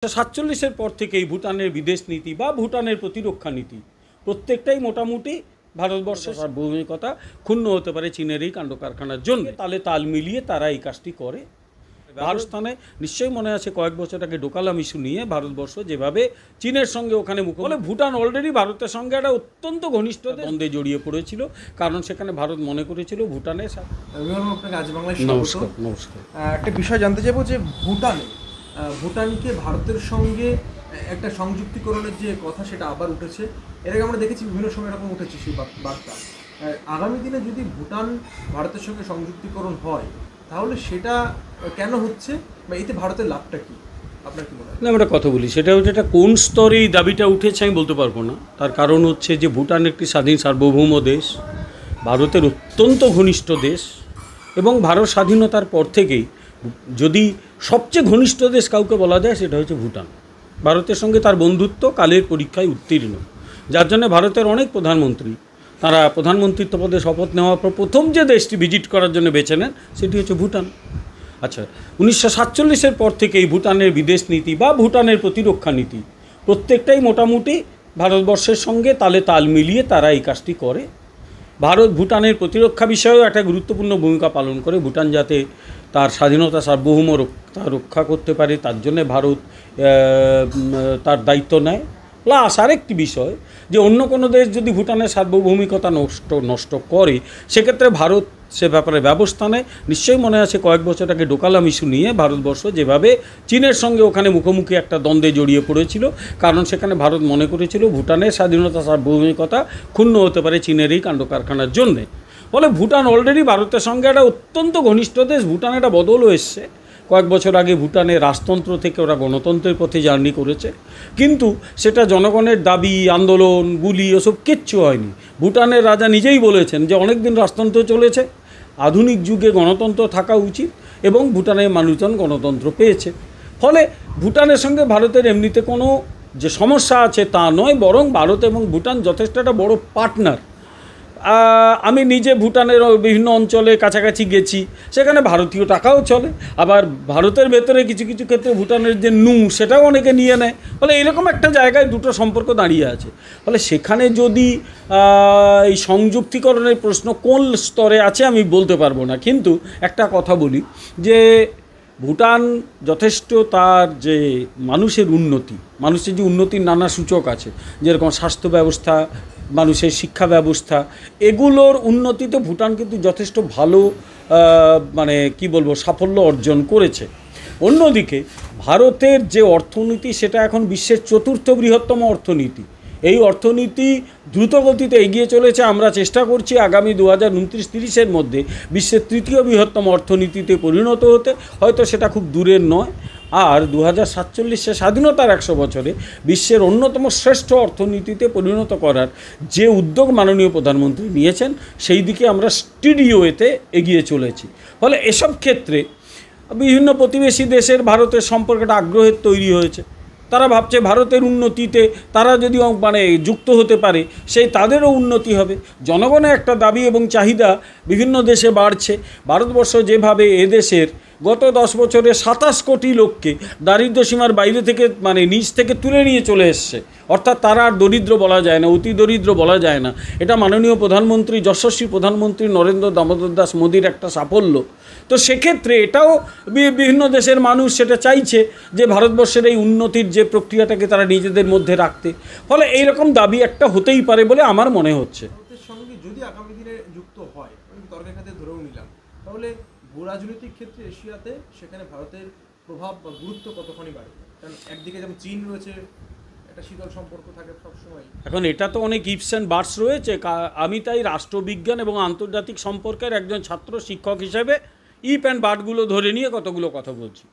সাতচল্লিশের পর থেকেই ভুটানের বিদেশ নীতি বা ভুটানের প্রতিরক্ষা নীতি প্রত্যেকটাই মোটামুটি ভারতবর্ষের সার্বভৌমিকতা ক্ষুণ্ণ হতে পারে চীনের এই কাণ্ড কারখানার জন্য তালে তাল মিলিয়ে তারা এই কাজটি করে। ভারতস্থানে নিশ্চয়ই মনে আছে কয়েক বছর আগে ডোকালাম ইস্যু নিয়ে ভারতবর্ষ যেভাবে চীনের সঙ্গে ওখানে বলে ভুটান অলরেডি ভারতের সঙ্গে একটা অত্যন্ত ঘনিষ্ঠ দ্বন্দ্বে জড়িয়ে পড়েছিল, কারণ সেখানে ভারত মনে করেছিল ভুটানের নমস্কার। একটা বিষয় জানতে চাইবো যে ভুটানকে ভারতের সঙ্গে একটা সংযুক্তিকরণের যে কথা সেটা আবার উঠেছে, এর আগে আমরা দেখেছি বিভিন্ন সময় এরকম উঠেছে সেই বার্তা। আগামী দিনে যদি ভুটান ভারতের সঙ্গে সংযুক্তিকরণ হয় তাহলে সেটা কেন হচ্ছে বা এতে ভারতের লাভটা কি আপনার কি মনে হয়? না, আমরা কথা বলি সেটা হচ্ছে এটা কোন স্তরে এই দাবিটা উঠেছে আমি বলতে পারবো না। তার কারণ হচ্ছে যে ভুটান একটি স্বাধীন সার্বভৌম দেশ, ভারতের অত্যন্ত ঘনিষ্ঠ দেশ, এবং ভারত স্বাধীনতার পর থেকেই যদি সবচেয়ে ঘনিষ্ঠ দেশ কাউকে বলা যায় সেটা হচ্ছে ভুটান। ভারতের সঙ্গে তার বন্ধুত্ব কালের পরীক্ষায় উত্তীর্ণ, যার জন্য ভারতের অনেক প্রধানমন্ত্রী তারা প্রধানমন্ত্রিত্ব পদে শপথ নেওয়ার পর প্রথম যে দেশটি ভিজিট করার জন্য বেছে নেন সেটি হচ্ছে ভুটান। আচ্ছা, 1947-এর পর থেকেই ভুটানের বিদেশ নীতি বা ভুটানের প্রতিরক্ষা নীতি প্রত্যেকটাই মোটামুটি ভারতবর্ষের সঙ্গে তালে তাল মিলিয়ে তারা এই কাজটি করে। ভারত ভুটানের প্রতিরক্ষা বিষয়েও একটা গুরুত্বপূর্ণ ভূমিকা পালন করে। ভুটান যাতে তার স্বাধীনতা সার্বভৌমতা রক্ষা করতে পারে তার জন্যে ভারত তার দায়িত্ব নেয়। প্লাস আরেকটি বিষয় যে অন্য কোনো দেশ যদি ভুটানের সার্বভৌমিকতা নষ্ট করে সেক্ষেত্রে ভারত সে ব্যাপারে ব্যবস্থা নেয়। নিশ্চয়ই মনে আছে কয়েক বছর আগে ডোকালাম ইস্যু নিয়ে ভারতবর্ষ যেভাবে চীনের সঙ্গে ওখানে মুখোমুখি একটা দ্বন্দ্বে জড়িয়ে পড়েছিল, কারণ সেখানে ভারত মনে করেছিল ভুটানের স্বাধীনতা সার্বভৌমিকতা ক্ষুণ্ণ হতে পারে চীনের এই কাণ্ড কারখানার জন্যে। ফলে ভুটান অলরেডি ভারতের সঙ্গে একটা অত্যন্ত ঘনিষ্ঠ দেশ। ভুটানে একটা বদলও এসছে। কয়েক বছর আগে ভুটানের রাজতন্ত্র থেকে ওরা গণতন্ত্রের পথে জার্নি করেছে, কিন্তু সেটা জনগণের দাবি, আন্দোলন, গুলি ওসব কিচ্ছু হয়নি। ভুটানের রাজা নিজেই বলেছেন যে অনেক দিন রাজতন্ত্র চলেছে, আধুনিক যুগে গণতন্ত্র থাকা উচিত, এবং ভুটানের মানুষজন গণতন্ত্র পেয়েছে। ফলে ভুটানের সঙ্গে ভারতের এমনিতে কোনো যে সমস্যা আছে তা নয়, বরং ভারত এবং ভুটান যথেষ্ট একটা বড় পার্টনার। আমি নিজে ভুটানের বিভিন্ন অঞ্চলে কাছাকাছি গেছি, সেখানে ভারতীয় টাকাও চলে, আবার ভারতের ভেতরে কিছু কিছু ক্ষেত্রে ভুটানের যে সেটাও অনেকে নিয়ে নেয়। ফলে এইরকম একটা জায়গায় দুটো সম্পর্ক দাঁড়িয়ে আছে। ফলে সেখানে যদি এই সংযুক্তিকরণের প্রশ্ন কোন স্তরে আছে আমি বলতে পারবো না, কিন্তু একটা কথা বলি যে ভুটান যথেষ্ট তার যে মানুষের যে উন্নতির নানা সূচক আছে, যেরকম স্বাস্থ্য ব্যবস্থা, মানুষের শিক্ষা ব্যবস্থা, এগুলোর উন্নতিতে ভুটান কিন্তু যথেষ্ট ভালো সাফল্য অর্জন করেছে। অন্যদিকে ভারতের যে অর্থনীতি সেটা এখন বিশ্বের চতুর্থ বৃহত্তম অর্থনীতি। এই অর্থনীতি দ্রুতগতিতে এগিয়ে চলেছে। আমরা চেষ্টা করছি আগামী 2029-30-এর মধ্যে বিশ্বের তৃতীয় বৃহত্তম অর্থনীতিতে পরিণত হতে, হয়তো সেটা খুব দূরের নয়। আর 2047-এ স্বাধীনতার 100 বছরে বিশ্বের অন্যতম শ্রেষ্ঠ অর্থনীতিতে পরিণত করার যে উদ্যোগ মাননীয় প্রধানমন্ত্রী নিয়েছেন সেই দিকে আমরা স্টিডিওতে এগিয়ে চলেছি। ফলে এসব ক্ষেত্রে বিভিন্ন প্রতিবেশী দেশের ভারতের সম্পর্কটা আগ্রহের তৈরি হয়েছে। তারা ভাবছে ভারতের উন্নতিতে তারা যদি যুক্ত হতে পারে সেই তাদেরও উন্নতি হবে। জনগণের একটা দাবি এবং চাহিদা বিভিন্ন দেশে বাড়ছে। ভারতবর্ষ যেভাবে এদেশের গত 10 বছরে 27 কোটি লোককে দারিদ্র্য সীমার বাইরে থেকে নিচ থেকে তুলে নিয়ে চলে এসছে, অর্থাৎ তারা আর দরিদ্র বলা যায় না, অতি দরিদ্র বলা যায় না। এটা মাননীয় প্রধানমন্ত্রী, যশস্বী প্রধানমন্ত্রী নরেন্দ্র দামোদর দাস মোদির একটা সাফল্য। তো সেক্ষেত্রে এটাও বিভিন্ন দেশের মানুষ সেটা চাইছে যে ভারতবর্ষের এই উন্নতির যে প্রক্রিয়াটাকে তারা নিজেদের মধ্যে রাখতে। ফলে এইরকম দাবি একটা হতেই পারে বলে আমার মনে হচ্ছে। ভারতের সঙ্গে যদি আগামী দিনে যুক্ত হয়, আমি তর্কের খাতে ধরেও নিলাম, তাহলে ভূরাজনৈতিক ক্ষেত্রে এশিয়াতে সেখানে ভারতের প্রভাব বা গুরুত্ব কতখানি বাড়বে? কারণ একদিকে যেমন চীন রয়েছে, একটা শীতল সম্পর্ক থাকে সবসময়। এখন এটা তো অনেক ইফস অ্যান্ড বাটস রয়েছে। আমি তাই রাষ্ট্রবিজ্ঞান এবং আন্তর্জাতিক সম্পর্কের একজন ছাত্র শিক্ষক হিসেবে ইফ অ্যান্ড বাটগুলো ধরে নিয়ে কতগুলো কথা বলছি।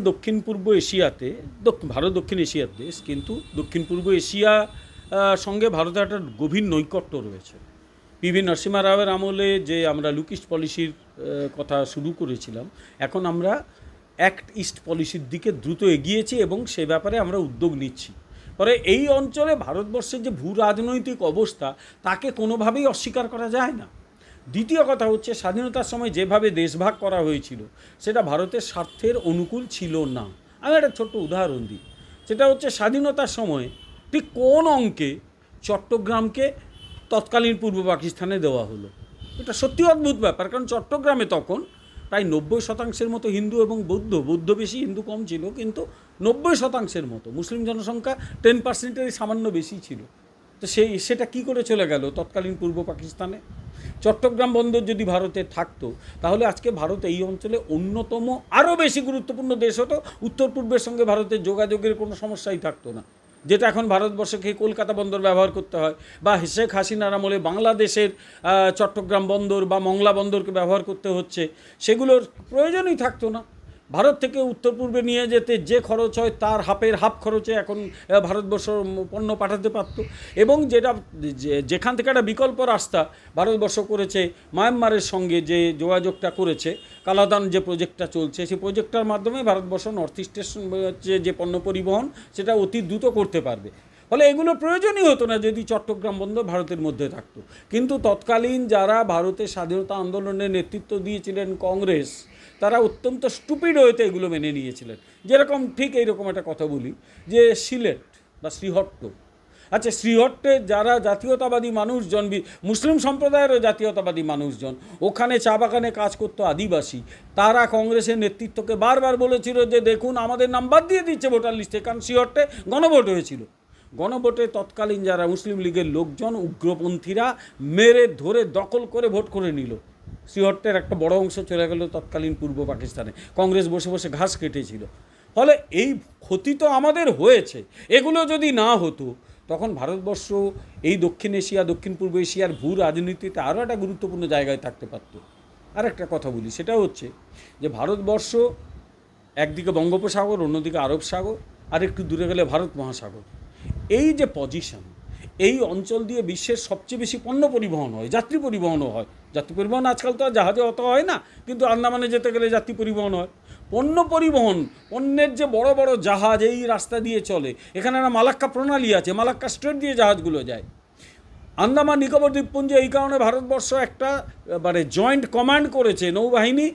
দক্ষিণ পূর্ব এশিয়াতে, ভারত দক্ষিণ এশিয়ার দেশ, কিন্তু দক্ষিণ পূর্ব এশিয়া সঙ্গে ভারতের একটা গভীর নৈকট্য রয়েছে। পিভি নরসিমহা রাওয়ের আমলে যে আমরা লুক ইস্ট পলিসির কথা শুরু করেছিলাম, এখন আমরা অ্যাক্ট ইস্ট পলিসির দিকে দ্রুত এগিয়েছি এবং সে ব্যাপারে আমরা উদ্যোগ নিচ্ছি। পরে এই অঞ্চলে ভারতবর্ষের যে ভূ রাজনৈতিক অবস্থা তাকে কোনোভাবেই অস্বীকার করা যায় না। দ্বিতীয় কথা হচ্ছে স্বাধীনতার সময় যেভাবে দেশভাগ করা হয়েছিল সেটা ভারতের স্বার্থের অনুকূল ছিল না। আমি একটা ছোট্ট উদাহরণ দিই, সেটা হচ্ছে স্বাধীনতার সময় ঠিক কোন অঙ্কে চট্টগ্রামকে তৎকালীন পূর্ব পাকিস্তানে দেওয়া হলো। এটা সত্যি অদ্ভুত ব্যাপার, কারণ চট্টগ্রামে তখন প্রায় 90% মতো হিন্দু এবং বৌদ্ধ বেশি, হিন্দু কম ছিল, কিন্তু 90% মতো, মুসলিম জনসংখ্যা 10%-এর সামান্য বেশি ছিল। তো সেটা কি করে চলে গেল তৎকালীন পূর্ব পাকিস্তানে? চট্টগ্রাম বন্দর যদি ভারতে থাকতো তাহলে আজকে ভারত এই অঞ্চলে অন্যতম আরও বেশি গুরুত্বপূর্ণ দেশ হতো, উত্তর পূর্বের সঙ্গে ভারতের যোগাযোগের কোনো সমস্যাই থাকতো না, যেটা এখন ভারতবর্ষকে কলকাতা বন্দর ব্যবহার করতে হয়, বা শেখ হাসিনার আমলে বাংলাদেশের চট্টগ্রাম বন্দর বা মংলা বন্দরকে ব্যবহার করতে হচ্ছে, সেগুলোর প্রয়োজনই থাকতো না। ভারত থেকে উত্তর পূর্বে নিয়ে যেতে যে খরচ হয় তার হাফ খরচে এখন ভারতবর্ষ পণ্য পাঠাতে পারত। এবং যেখান থেকে একটা বিকল্প রাস্তা ভারতবর্ষ করেছে মায়ানমারের সঙ্গে, যে যোগাযোগটা করেছে, কালাদান যে প্রজেক্টটা চলছে, সেই প্রজেক্টটার মাধ্যমে ভারতবর্ষ নর্থ ইস্টের যে পণ্য পরিবহন সেটা অতি দ্রুত করতে পারবে। ফলে এগুলো প্রয়োজনই হতো না যদি চট্টগ্রাম বন্দর ভারতের মধ্যে থাকতো। কিন্তু তৎকালীন যারা ভারতের স্বাধীনতা আন্দোলনের নেতৃত্ব দিয়েছিলেন, কংগ্রেস, তারা অত্যন্ত স্টুপিড হয়েতে এগুলো মেনে নিয়েছিলেন। যেরকম ঠিক এইরকম একটা কথা বলি, যে সিলেট বা শ্রীহট্ট, আচ্ছা শ্রীহট্টে যারা জাতীয়তাবাদী মানুষজন, মুসলিম সম্প্রদায়েরও জাতীয়তাবাদী মানুষজন, ওখানে চা বাগানে কাজ করতো আদিবাসী, তারা কংগ্রেসের নেতৃত্বকে বারবার বলেছিল যে দেখুন আমাদের নাম বাদ দিয়ে দিচ্ছে ভোটার লিস্টে, কারণ শ্রীহট্টে গণভোট হয়েছিল। গণভোটে তৎকালীন যারা মুসলিম লীগের লোকজন, উগ্রপন্থীরা মেরে ধরে দখল করে ভোট করে নিল। শ্রীহট্টের একটা বড় অংশ চলে গেল তৎকালীন পূর্ব পাকিস্তানে, কংগ্রেস বসে বসে ঘাস কেটেছিল। ফলে এই ক্ষতি তো আমাদের হয়েছে। এগুলো যদি না হতো তখন ভারতবর্ষ এই দক্ষিণ এশিয়া, দক্ষিণ পূর্ব এশিয়ার ভূ রাজনীতিতে আরও একটা গুরুত্বপূর্ণ জায়গায় থাকতে পারত। আর একটা কথা বলি, সেটা হচ্ছে যে ভারতবর্ষ একদিকে বঙ্গোপসাগর, অন্যদিকে আরব সাগর, আর একটু দূরে গেলে ভারত মহাসাগর। এই যে পজিশন, এই অঞ্চল দিয়ে বিশ্বের সবচেয়ে বেশি পণ্য পরিবহন হয়, যাত্রী পরিবহনও হয়। যাত্রী পরিবহন আজকাল তো আর জাহাজে অত হয় না, কিন্তু আন্দামানে যেতে গেলে যাত্রী পরিবহন হয়। পণ্য পরিবহন, পণ্যের যে বড় বড় জাহাজ এই রাস্তা দিয়ে চলে। এখানে একটা মালাক্কা প্রণালী আছে, মালাক্কা স্ট্রেট দিয়ে জাহাজগুলো যায়। আন্দামান নিকোবর দ্বীপপুঞ্জে এই কারণে ভারতবর্ষ একটা মানে জয়েন্ট কমান্ড করেছে, নৌবাহিনী,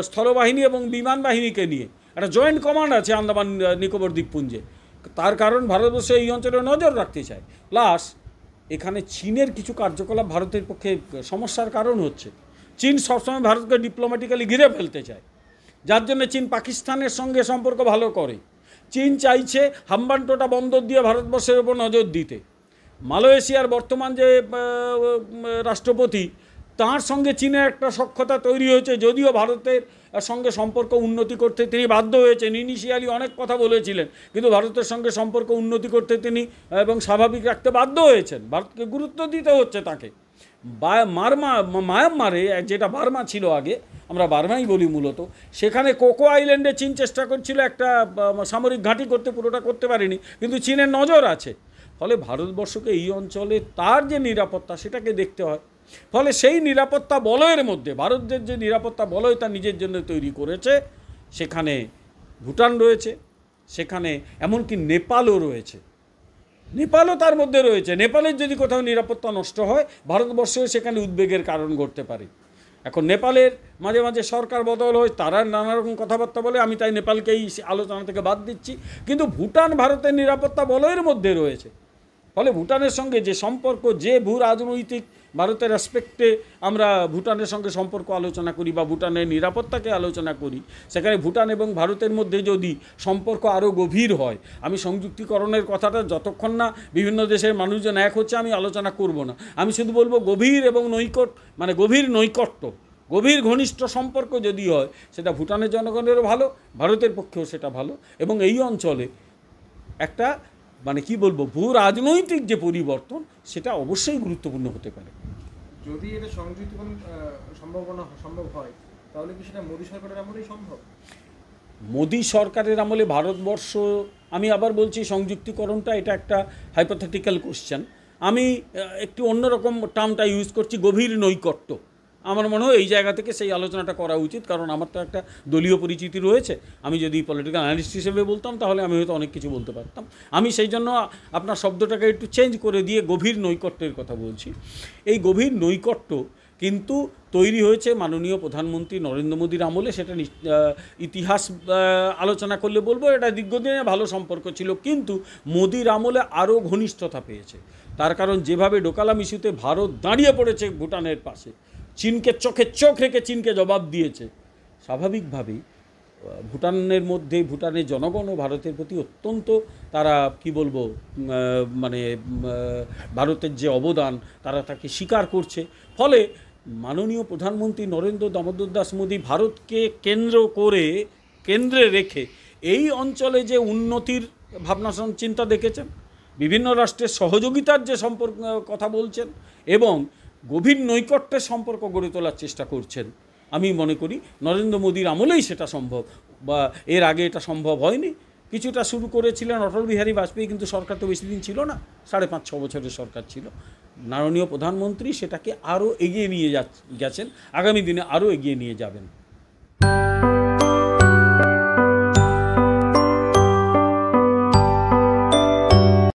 স্থলবাহিনী এবং বিমান বাহিনীকে নিয়ে একটা জয়েন্ট কমান্ড আছে আন্দামান নিকোবর দ্বীপপুঞ্জে। তার কারণ ভারতবর্ষ এই অঞ্চলে নজর রাখতে চায়। প্লাস এখানে চীনের কিছু কার্যকলাপ ভারতের পক্ষে সমস্যার কারণ হচ্ছে। চীন সবসময় ভারতকে ডিপ্লোম্যাটিক্যালি ঘিরে ফেলতে চায়, যার জন্য চীন পাকিস্তানের সঙ্গে সম্পর্ক ভালো করে। চীন চাইছে হাম্বানটোটা বন্দর দিয়ে ভারতবর্ষের ওপর নজর দিতে। মালয়েশিয়ার বর্তমান যে রাষ্ট্রপতি, তার সঙ্গে চীনের একটা সখ্যতা তৈরি হয়েছে, যদিও ভারতের সঙ্গে সম্পর্ক উন্নতি করতে তিনি বাধ্য হয়েছেন। ইনিশিয়ালি অনেক কথা বলেছিলেন, কিন্তু ভারতের সঙ্গে সম্পর্ক উন্নতি করতে তিনি এবং স্বাভাবিক রাখতে বাধ্য হয়েছেন। ভারতকে গুরুত্ব দিতে হচ্ছে তাকে। মায়ানমারে, যেটা বার্মা ছিল আগে, আমরা বার্মাই বলি মূলত, সেখানে কোকো আইল্যান্ডে চীন চেষ্টা করছিল একটা সামরিক ঘাঁটি করতে, পুরোটা করতে পারেনি, কিন্তু চীনের নজর আছে। ফলে ভারতবর্ষকে এই অঞ্চলে তার যে নিরাপত্তা সেটাকে দেখতে হয়। ফলে সেই নিরাপত্তা বলয়ের মধ্যে ভারতের যে নিরাপত্তা বলয় তা নিজের জন্য তৈরি করেছে, সেখানে ভুটান রয়েছে, সেখানে এমনকি নেপালও রয়েছে, নেপালও তার মধ্যে রয়েছে। নেপালের যদি কোথাও নিরাপত্তা নষ্ট হয়, ভারতবর্ষেও সেখানে উদ্বেগের কারণ ঘটতে পারে। এখন নেপালের মাঝে মাঝে সরকার বদল হয়, তারা নানা রকম কথাবার্তা বলে, আমি তাই নেপালকে এই আলোচনা থেকে বাদ দিচ্ছি। কিন্তু ভুটান ভারতের নিরাপত্তা বলয়ের মধ্যে রয়েছে। ফলে ভুটানের সঙ্গে যে সম্পর্ক, যে ভূ রাজনৈতিক ভারতের রেসপেক্টে আমরা ভুটানের সঙ্গে সম্পর্ক আলোচনা করি বা ভুটানের নিরাপত্তাকে আলোচনা করি, সেখানে ভুটান এবং ভারতের মধ্যে যদি সম্পর্ক আরও গভীর হয়, আমি সংযুক্তিকরণের কথাটা যতক্ষণ না বিভিন্ন দেশের মানুষজন এক হচ্ছে আমি আলোচনা করব না। আমি শুধু বলবো গভীর এবং গভীর নৈকট্য, গভীর ঘনিষ্ঠ সম্পর্ক যদি হয়, সেটা ভুটানের জনগণেরও ভালো, ভারতের পক্ষেও সেটা ভালো, এবং এই অঞ্চলে একটা ভূ রাজনৈতিক যে পরিবর্তন সেটা অবশ্যই গুরুত্বপূর্ণ হতে পারে। যদি এটা সংযুক্তিকরণ সম্ভব হয়, তাহলে কি সেটা মোদী সরকারের আমলেই সম্ভব? মোদী সরকারের আমলে ভারতবর্ষ, আমি আবার বলছি সংযুক্তিকরণটা এটা একটা হাইপোথেটিক্যাল কোশ্চেন। আমি একটু অন্যরকম টার্মটা ইউজ করছি, গভীর নৈকট্য। আমার মনে হয় এই জায়গা থেকে সেই আলোচনাটা করা উচিত, কারণ আমার তো একটা দলীয় পরিচিতি রয়েছে। আমি যদি পলিটিক্যাল অ্যানালিস্ট হিসেবে বলতাম তাহলে আমি হয়তো অনেক কিছু বলতে পারতাম। আমি সেই জন্য আপনার শব্দটাকে একটু চেঞ্জ করে দিয়ে গভীর নৈকট্যের কথা বলছি। এই গভীর নৈকট্য কিন্তু তৈরি হয়েছে মাননীয় প্রধানমন্ত্রী নরেন্দ্র মোদীর আমলে। সেটা ইতিহাস আলোচনা করলে বলবো এটা দীর্ঘদিনের ভালো সম্পর্ক ছিল, কিন্তু মোদীর আমলে আরও ঘনিষ্ঠতা পেয়েছে। তার কারণ যেভাবে ডোকালাম ইস্যুতে ভারত দাঁড়িয়ে পড়েছে ভুটানের পাশে, চীনকে চোখে চোখ রেখে চীনকে জবাব দিয়েছে, স্বাভাবিকভাবেই ভুটানের মধ্যে ভুটানের জনগণও ভারতের প্রতি অত্যন্ত তারা কি বলবো মানে ভারতের যে অবদান তারা তাকে স্বীকার করছে। ফলে মাননীয় প্রধানমন্ত্রী নরেন্দ্র দামোদর দাস মোদী ভারতকে কেন্দ্রে রেখে এই অঞ্চলে যে উন্নতির ভাবনা চিন্তা দেখেছেন, বিভিন্ন রাষ্ট্রের সহযোগিতার যে সম্পর্ক কথা বলছেন এবং গভীর নৈকট্যের সম্পর্ক গড়ে তোলার চেষ্টা করছেন, আমি মনে করি নরেন্দ্র মোদীর আমলেই সেটা সম্ভব, বা এর আগে এটা সম্ভব হয়নি। কিছুটা শুরু করেছিলেন অটল বিহারী বাজপেয়ী, কিন্তু সরকার তো বেশি দিন ছিল না, 5.5-6 বছরের সরকার ছিল। মাননীয় প্রধানমন্ত্রী সেটাকে আরও এগিয়ে নিয়ে গেছেন, আগামী দিনে আরও এগিয়ে নিয়ে যাবেন।